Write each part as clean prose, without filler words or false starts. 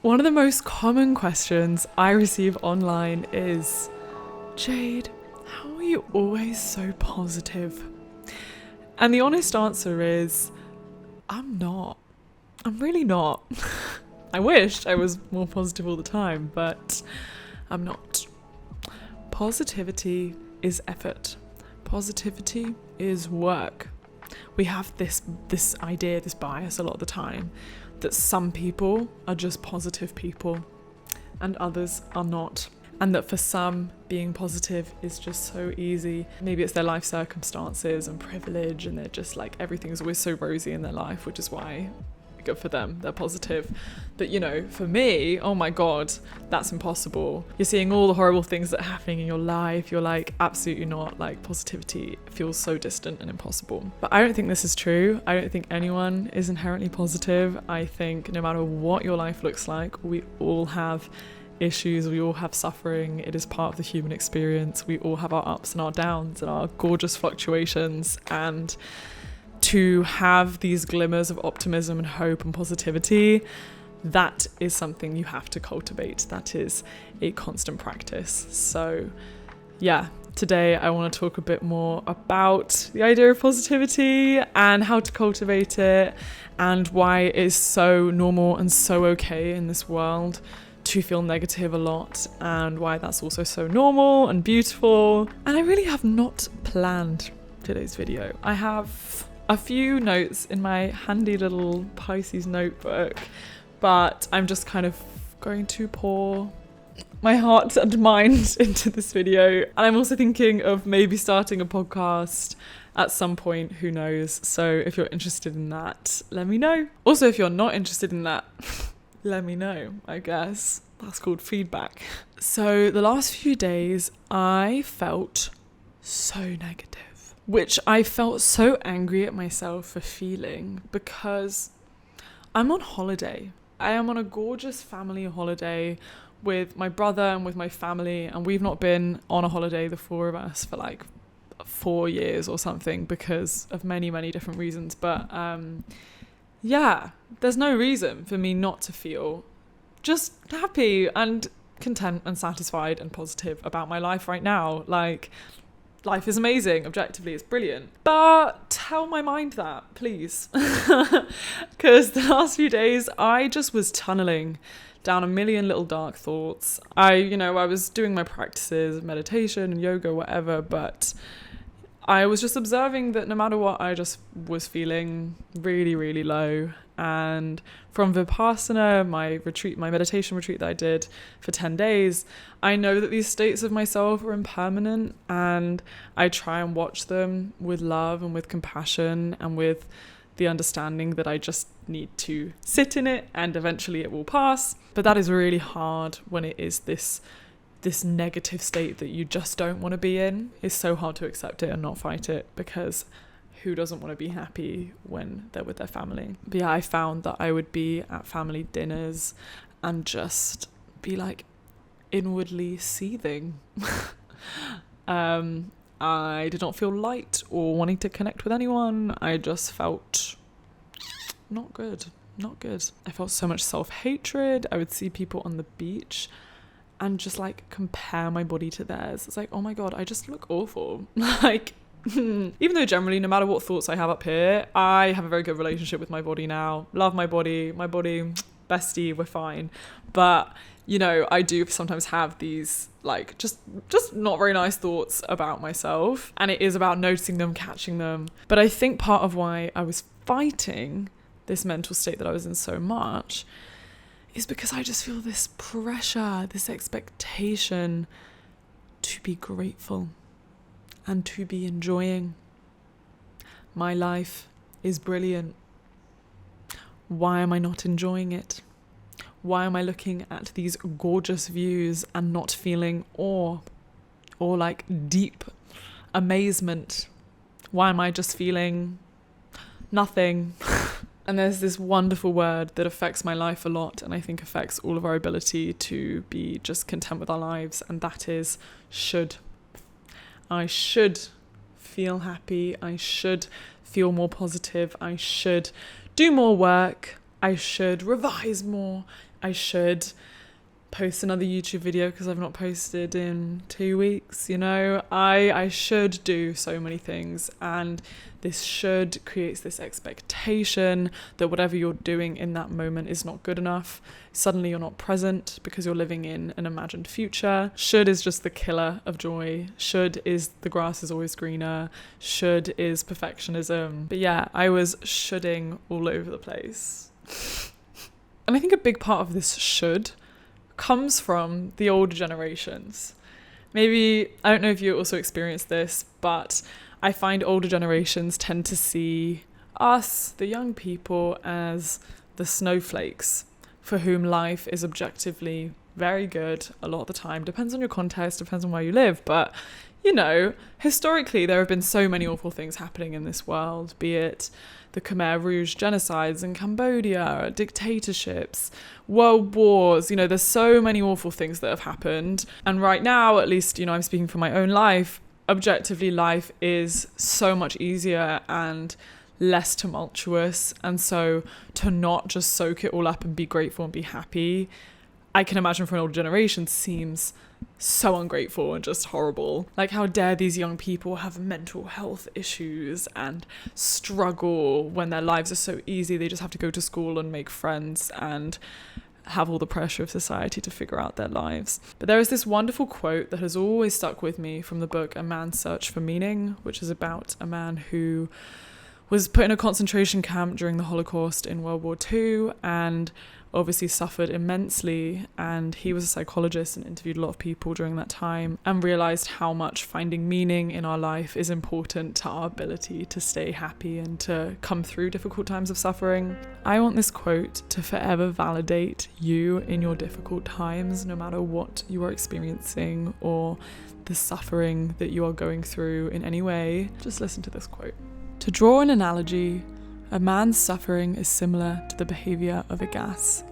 One of the most common questions I receive online is, Jade, how are you always so positive? And the honest answer is, I'm not. I'm really not. I wished I was more positive all the time, but I'm not. Positivity is effort. Positivity is work. We have this idea, this bias a lot of the time, that some people are just positive people and others are not. And that for some, being positive is just so easy. Maybe it's their life circumstances and privilege, and they're just like, everything's always so rosy in their life, which is why, good for them, they're positive. But for me, oh my God, that's impossible. You're seeing all the horrible things that are happening in your life. You're like, absolutely not. Like, positivity feels so distant and impossible. But I don't think this is true. I don't think anyone is inherently positive. I think no matter what your life looks like, we all have issues, we all have suffering. It is part of the human experience. We all have our ups and our downs and our gorgeous fluctuations, and to have these glimmers of optimism and hope and positivity, that is something you have to cultivate. That is a constant practice. So yeah, today I want to talk a bit more about the idea of positivity and how to cultivate it, and why it is so normal and so okay in this world to feel negative a lot, and why that's also so normal and beautiful. And I really have not planned today's video. I have a few notes in my handy little Pisces notebook, but I'm just kind of going to pour my heart and mind into this video. And I'm also thinking of maybe starting a podcast at some point, who knows. So if you're interested in that, let me know. Also, if you're not interested in that, let me know, I guess. That's called feedback. So the last few days, I felt so negative, which I felt so angry at myself for feeling, because I'm on holiday. I am on a gorgeous family holiday with my brother and with my family, and we've not been on a holiday, the four of us, for like 4 years or something, because of many, many different reasons. But yeah, there's no reason for me not to feel just happy and content and satisfied and positive about my life right now. Like, life is amazing, objectively it's brilliant, but tell my mind that, please. Because the last few days I just was tunneling down a million little dark thoughts. I was doing my practices, meditation and yoga, whatever, but I was just observing that no matter what, I just was feeling really, really low. And from Vipassana, my meditation retreat that I did for 10 days, I know that these states of myself are impermanent, and I try and watch them with love and with compassion and with the understanding that I just need to sit in it and eventually it will pass. But that is really hard when it is this negative state that you just don't want to be in. It's so hard to accept it and not fight it, because who doesn't want to be happy when they're with their family? But yeah, I found that I would be at family dinners and just be like inwardly seething. I did not feel light or wanting to connect with anyone. I just felt not good. I felt so much self-hatred. I would see people on the beach and just like compare my body to theirs. It's like, oh my God, I just look awful. Like, even though generally, no matter what thoughts I have up here, I have a very good relationship with my body now. Love my body, bestie, we're fine. But, I do sometimes have these like just not very nice thoughts about myself. And it is about noticing them, catching them. But I think part of why I was fighting this mental state that I was in so much is because I just feel this pressure, this expectation to be grateful and to be enjoying. My life is brilliant. Why am I not enjoying it? Why am I looking at these gorgeous views and not feeling awe or like deep amazement? Why am I just feeling nothing? And there's this wonderful word that affects my life a lot, and I think affects all of our ability to be just content with our lives, and that is should. I should feel happy. I should feel more positive. I should do more work. I should revise more. I should post another YouTube video because I've not posted in 2 weeks. I should do so many things, and this should creates this expectation that whatever you're doing in that moment is not good enough. Suddenly you're not present because you're living in an imagined future. Should is just the killer of joy. Should is the grass is always greener. Should is perfectionism. But yeah, I was shoulding all over the place. And I think a big part of this should comes from the older generations. Maybe, I don't know if you also experience this, but I find older generations tend to see us, the young people, as the snowflakes for whom life is objectively very good a lot of the time. Depends on your context, depends on where you live, but historically there have been so many awful things happening in this world, be it the Khmer Rouge genocides in Cambodia, dictatorships, world wars. There's so many awful things that have happened. And right now, at least, I'm speaking from my own life, objectively life is so much easier and less tumultuous. And so to not just soak it all up and be grateful and be happy, I can imagine for an older generation seems so ungrateful and just horrible. Like, how dare these young people have mental health issues and struggle when their lives are so easy. They just have to go to school and make friends and have all the pressure of society to figure out their lives. But there is this wonderful quote that has always stuck with me from the book A Man's Search for Meaning, which is about a man who was put in a concentration camp during the Holocaust in World War II and obviously suffered immensely. And he was a psychologist and interviewed a lot of people during that time and realized how much finding meaning in our life is important to our ability to stay happy and to come through difficult times of suffering. I want this quote to forever validate you in your difficult times, no matter what you are experiencing or the suffering that you are going through in any way. Just listen to this quote. To draw an analogy, a man's suffering is similar to the behaviour of a gas.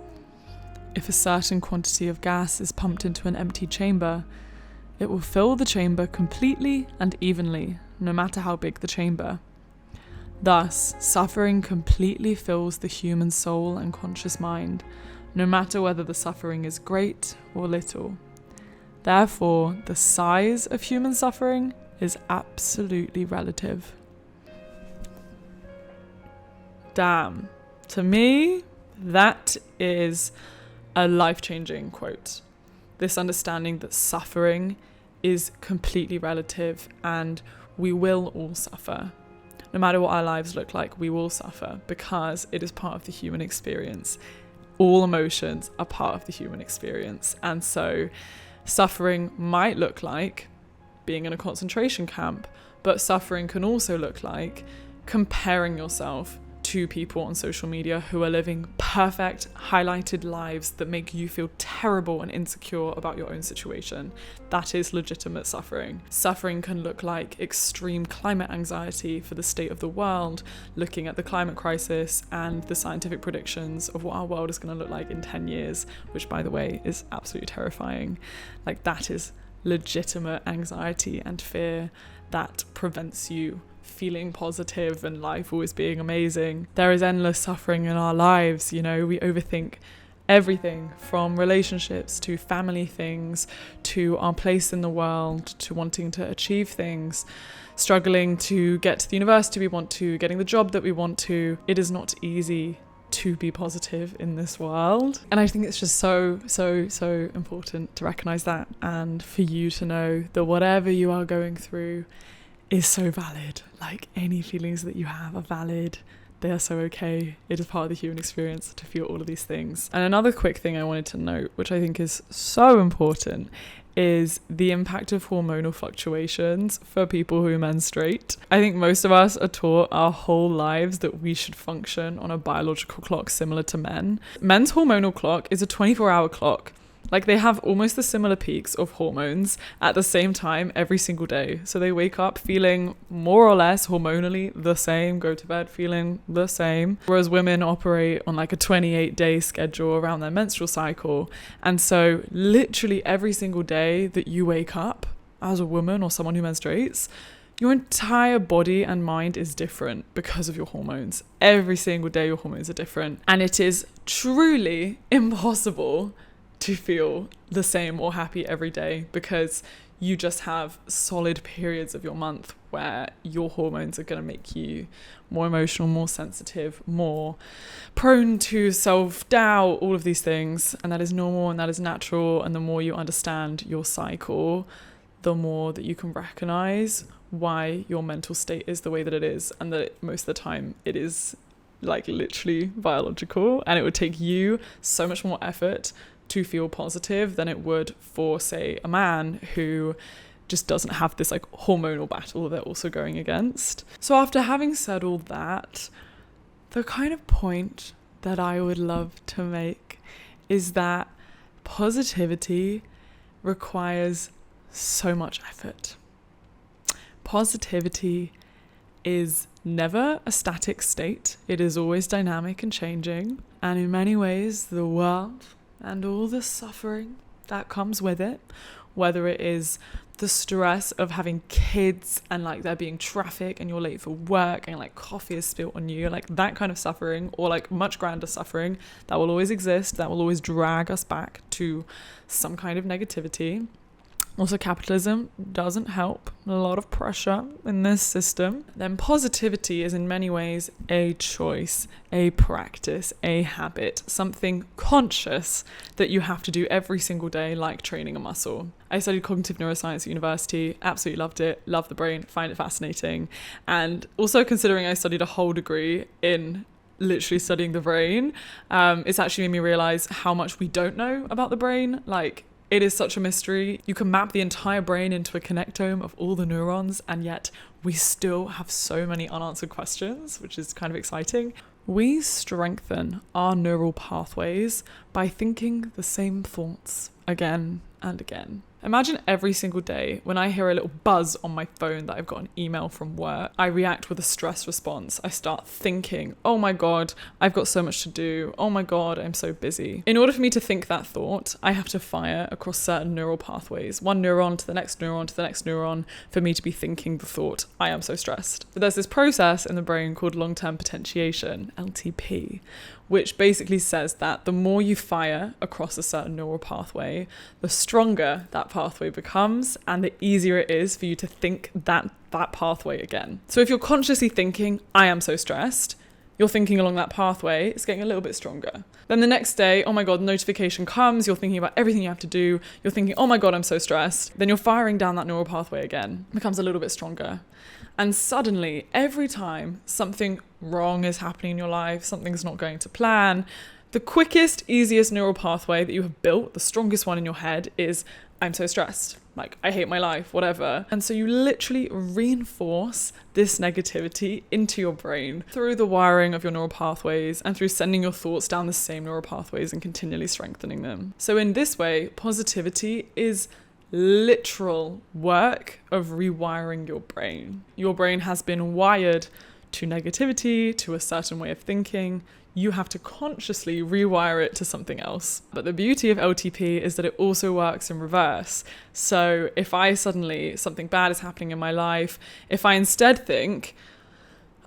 If a certain quantity of gas is pumped into an empty chamber, it will fill the chamber completely and evenly, no matter how big the chamber. Thus, suffering completely fills the human soul and conscious mind, no matter whether the suffering is great or little. Therefore, the size of human suffering is absolutely relative. Damn. To me, that is a life-changing quote. This understanding that suffering is completely relative and we will all suffer. No matter what our lives look like, we will suffer because it is part of the human experience. All emotions are part of the human experience. And so suffering might look like being in a concentration camp, but suffering can also look like comparing yourself to people on social media who are living perfect, highlighted lives that make you feel terrible and insecure about your own situation. That is legitimate suffering. Suffering can look like extreme climate anxiety for the state of the world, looking at the climate crisis and the scientific predictions of what our world is going to look like in 10 years, which, by the way, is absolutely terrifying. Like, that is legitimate anxiety and fear that prevents you feeling positive and life always being amazing. There is endless suffering in our lives. We overthink everything from relationships to family things to our place in the world to wanting to achieve things, struggling to get to the university we want to, getting the job that we want to. It is not easy to be positive in this world. And I think it's just so important to recognize that, and for you to know that whatever you are going through is so valid. Like, any feelings that you have are valid. They are so okay. It is part of the human experience to feel all of these things. And another quick thing I wanted to note, which I think is so important, is the impact of hormonal fluctuations for people who menstruate. I think most of us are taught our whole lives that we should function on a biological clock similar to men. Men's hormonal clock is a 24-hour clock. Like, they have almost the similar peaks of hormones at the same time every single day. So they wake up feeling more or less hormonally the same, go to bed feeling the same. Whereas women operate on like a 28-day schedule around their menstrual cycle. And so literally every single day that you wake up as a woman or someone who menstruates, Your entire body and mind is different because of your hormones. Every single day your hormones are different. And it is truly impossible to feel the same or happy every day, because you just have solid periods of your month where your hormones are going to make you more emotional, more sensitive, more prone to self-doubt, all of these things. And that is normal and that is natural. And the more you understand your cycle, the more that you can recognize why your mental state is the way that it is, and that most of the time it is like literally biological, and it would take you so much more effort to feel positive than it would for, say, a man who just doesn't have this like hormonal battle they're also going against. So after having said all that, the kind of point that I would love to make is that positivity requires so much effort. Positivity is never a static state. It is always dynamic and changing. And in many ways, the world and all the suffering that comes with it, whether it is the stress of having kids and like there being traffic and you're late for work and like coffee is spilt on you, like that kind of suffering, or like much grander suffering that will always exist, that will always drag us back to some kind of negativity. Also, capitalism doesn't help. A lot of pressure in this system. Then positivity is in many ways a choice, a practice, a habit, something conscious that you have to do every single day, like training a muscle. I studied cognitive neuroscience at university, absolutely loved it, love the brain, find it fascinating. And also considering I studied a whole degree in literally studying the brain, it's actually made me realize how much we don't know about the brain. Like, it is such a mystery. You can map the entire brain into a connectome of all the neurons, and yet we still have so many unanswered questions, which is kind of exciting. We strengthen our neural pathways by thinking the same thoughts again and again. Imagine every single day when I hear a little buzz on my phone that I've got an email from work, I react with a stress response. I start thinking, oh my God, I've got so much to do. Oh my God, I'm so busy. In order for me to think that thought, I have to fire across certain neural pathways, one neuron to the next neuron to the next neuron, for me to be thinking the thought, I am so stressed. But there's this process in the brain called long-term potentiation, LTP, which basically says that the more you fire across a certain neural pathway, the stronger that pathway becomes and the easier it is for you to think that pathway again. So if you're consciously thinking, I am so stressed, you're thinking along that pathway, it's getting a little bit stronger. Then the next day, oh my God, notification comes, you're thinking about everything you have to do, you're thinking, oh my God, I'm so stressed. Then you're firing down that neural pathway again, it becomes a little bit stronger. And suddenly, every time something wrong is happening in your life, something's not going to plan, the quickest, easiest neural pathway that you have built, the strongest one in your head, is I'm so stressed. Like, I hate my life, whatever. And so you literally reinforce this negativity into your brain through the wiring of your neural pathways and through sending your thoughts down the same neural pathways and continually strengthening them. So in this way, positivity is literal work of rewiring your brain. Your brain has been wired to negativity, to a certain way of thinking. You have to consciously rewire it to something else. But the beauty of LTP is that it also works in reverse. So if I suddenly, something bad is happening in my life, if I instead think,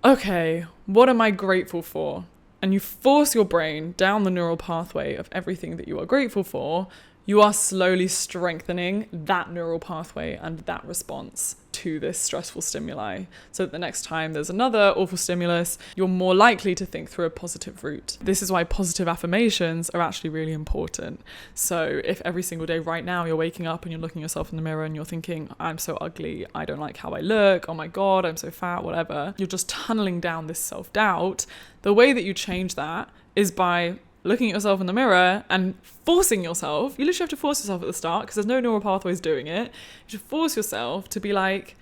okay, what am I grateful for? And you force your brain down the neural pathway of everything that you are grateful for, you are slowly strengthening that neural pathway and that response to this stressful stimuli. So that the next time there's another awful stimulus, you're more likely to think through a positive route. This is why positive affirmations are actually really important. So if every single day right now you're waking up and you're looking yourself in the mirror and you're thinking, I'm so ugly, I don't like how I look, oh my God, I'm so fat, whatever, you're just tunneling down this self-doubt. The way that you change that is by looking at yourself in the mirror and forcing yourself, you literally have to force yourself at the start because there's no neural pathways doing it. You should force yourself to be like,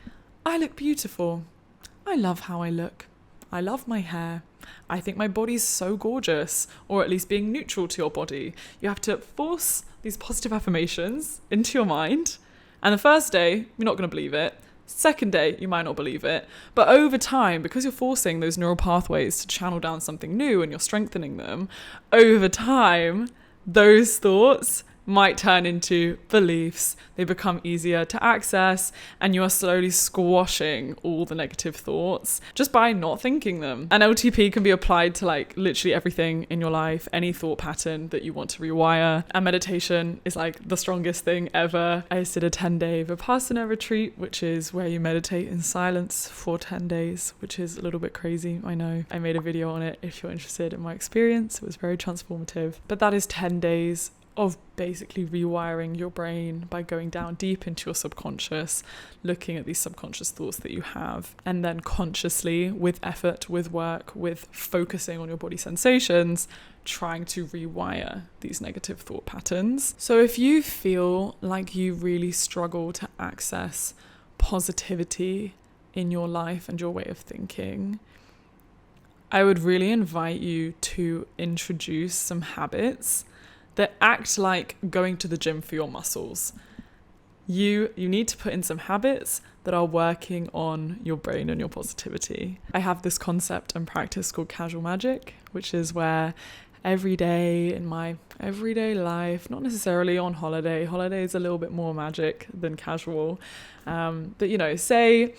I look beautiful. I love how I look. I love my hair. I think my body's so gorgeous, or at least being neutral to your body. You have to force these positive affirmations into your mind. And the first day, you're not going to believe it. Second day, you might not believe it. But over time, because you're forcing those neural pathways to channel down something new and you're strengthening them, over time, those thoughts might turn into beliefs. They become easier to access, and you are slowly squashing all the negative thoughts just by not thinking them. And LTP can be applied to like literally everything in your life, any thought pattern that you want to rewire. And meditation is like the strongest thing ever. I did a 10-day Vipassana retreat, which is where you meditate in silence for 10 days, which is a little bit crazy, I know. I made a video on it if you're interested in my experience. It was very transformative. But that is 10 days of basically rewiring your brain by going down deep into your subconscious, looking at these subconscious thoughts that you have, and then consciously, with effort, with work, with focusing on your body sensations, trying to rewire these negative thought patterns. So if you feel like you really struggle to access positivity in your life and your way of thinking, I would really invite you to introduce some habits that act like going to the gym for your muscles. You need to put in some habits that are working on your brain and your positivity. I have this concept and practice called casual magic, which is where every day in my everyday life, not necessarily on holiday is a little bit more magic than casual, but you know, say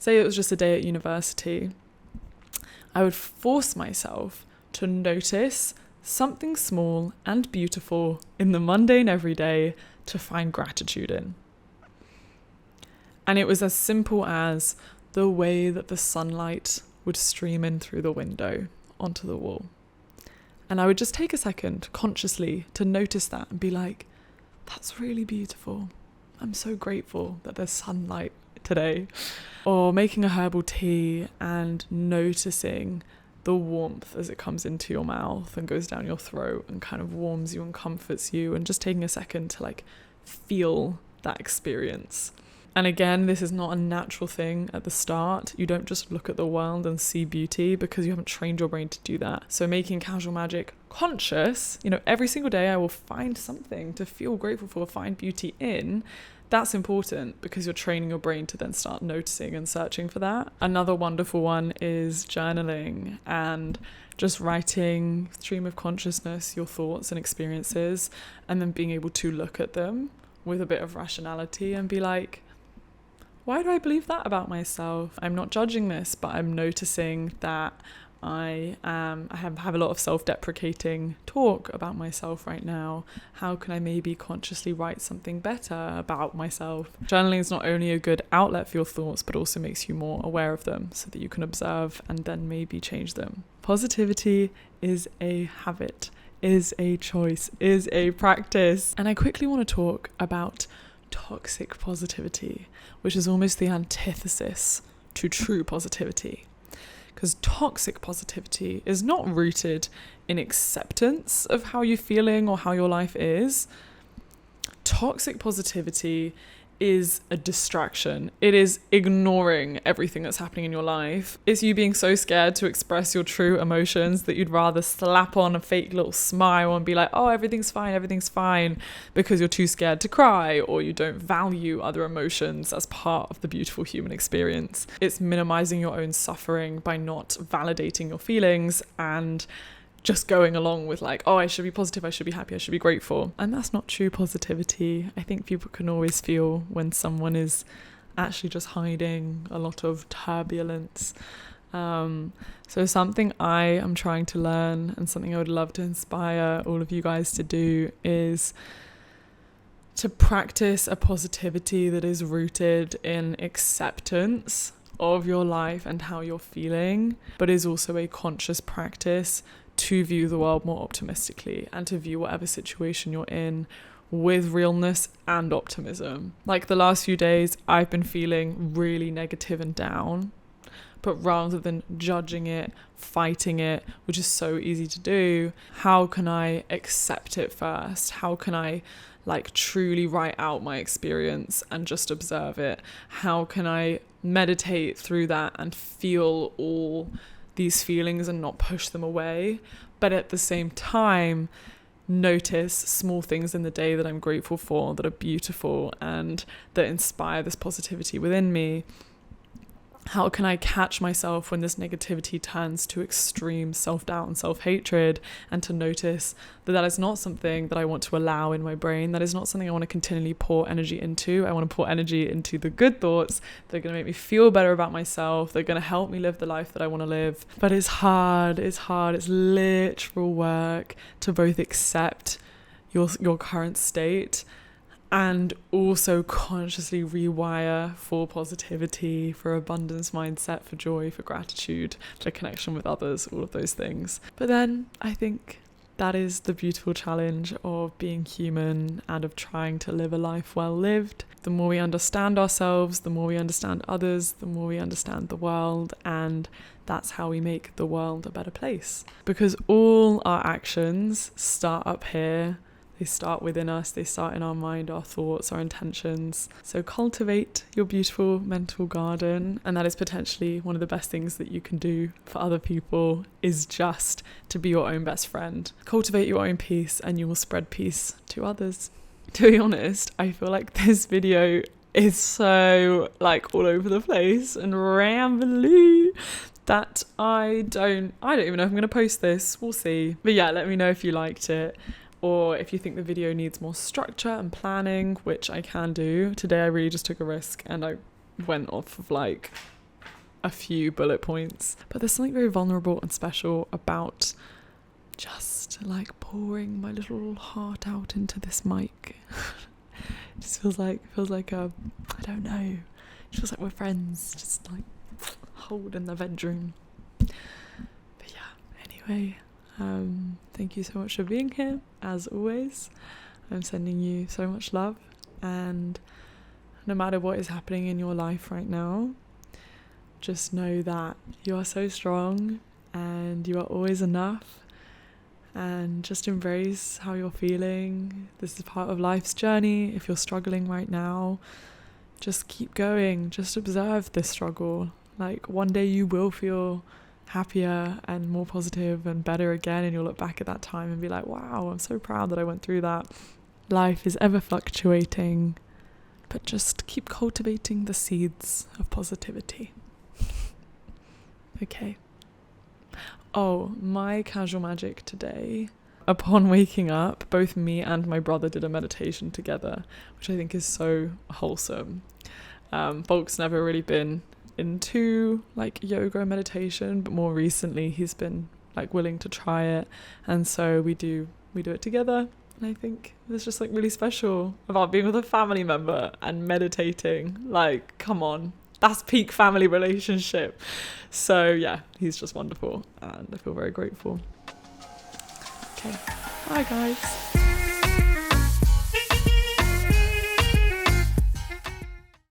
it was just a day at university, I would force myself to notice something small and beautiful in the mundane everyday to find gratitude in. And it was as simple as the way that the sunlight would stream in through the window onto the wall. And I would just take a second consciously to notice that and be like, that's really beautiful. I'm so grateful that there's sunlight today. Or making a herbal tea and noticing the warmth as it comes into your mouth and goes down your throat and kind of warms you and comforts you, and just taking a second to like feel that experience. And again, this is not a natural thing at the start. You don't just look at the world and see beauty because you haven't trained your brain to do that. So making casual magic conscious, you know, every single day I will find something to feel grateful for, find beauty in. That's important because you're training your brain to then start noticing and searching for that. Another wonderful one is journaling and just writing stream of consciousness, your thoughts and experiences, and then being able to look at them with a bit of rationality and be like, why do I believe that about myself? I'm not judging this, but I'm noticing that I have a lot of self-deprecating talk about myself right now. How can I maybe consciously write something better about myself? Journaling is not only a good outlet for your thoughts, but also makes you more aware of them so that you can observe and then maybe change them. Positivity is a habit, is a choice, is a practice. And I quickly want to talk about toxic positivity, which is almost the antithesis to true positivity. Because toxic positivity is not rooted in acceptance of how you're feeling or how your life is. Toxic positivity is a distraction. It is ignoring everything that's happening in your life. It's you being so scared to express your true emotions that you'd rather slap on a fake little smile and be like, oh, everything's fine, because you're too scared to cry, or you don't value other emotions as part of the beautiful human experience. It's minimizing your own suffering by not validating your feelings and just going along with like, oh, I should be positive, I should be happy, I should be grateful. And that's not true positivity. I think people can always feel when someone is actually just hiding a lot of turbulence. So something I am trying to learn and something I would love to inspire all of you guys to do is to practice a positivity that is rooted in acceptance of your life and how you're feeling, but is also a conscious practice to view the world more optimistically and to view whatever situation you're in with realness and optimism. Like the last few days, I've been feeling really negative and down, but rather than judging it, fighting it, which is so easy to do, how can I accept it first? How can I like truly write out my experience and just observe it? How can I meditate through that and feel all these feelings and not push them away, but at the same time notice small things in the day that I'm grateful for, that are beautiful and that inspire this positivity within me? How can I catch myself when this negativity turns to extreme self-doubt and self-hatred, and to notice that that is not something that I want to allow in my brain. That is not something I want to continually pour energy into. I want to pour energy into the good thoughts that are going to make me feel better about myself. They're going to help me live the life that I want to live. But it's hard. It's literal work to both accept your current state and also consciously rewire for positivity, for abundance mindset, for joy, for gratitude, for connection with others, all of those things. But then I think that is the beautiful challenge of being human and of trying to live a life well lived. The more we understand ourselves, the more we understand others, the more we understand the world, and that's how we make the world a better place. Because all our actions start up here. They start within us, they start in our mind, our thoughts, our intentions. So cultivate your beautiful mental garden, and that is potentially one of the best things that you can do for other people, is just to be your own best friend. Cultivate your own peace and you will spread peace to others. To be honest, I feel like this video is so like all over the place and rambly that I don't even know if I'm going to post this. We'll see. But yeah, let me know if you liked it, or if you think the video needs more structure and planning, which I can do. Today I really just took a risk and I went off of like a few bullet points. But there's something very vulnerable and special about just like pouring my little heart out into this mic. It just feels like I don't know. It feels like we're friends, just like holding the bedroom. But yeah, anyway. Thank you so much for being here. As always, I'm sending you so much love, and no matter what is happening in your life right now, just know that you are so strong and you are always enough, and just embrace how you're feeling. This is part of life's journey. If you're struggling right now, just keep going. Just observe this struggle. Like, one day you will feel happier and more positive and better again, and you'll look back at that time and be like, wow, I'm so proud that I went through that. Life is ever fluctuating, but just keep cultivating the seeds of positivity. Okay. Oh, my casual magic today. Upon waking up, both me and my brother did a meditation together, which I think is so wholesome. Folk's never really been into like yoga and meditation, but more recently he's been like willing to try it, and so we do it together. And I think there's just like really special about being with a family member and meditating. Like, come on, that's peak family relationship. So yeah, he's just wonderful and I feel very grateful. Okay, bye guys.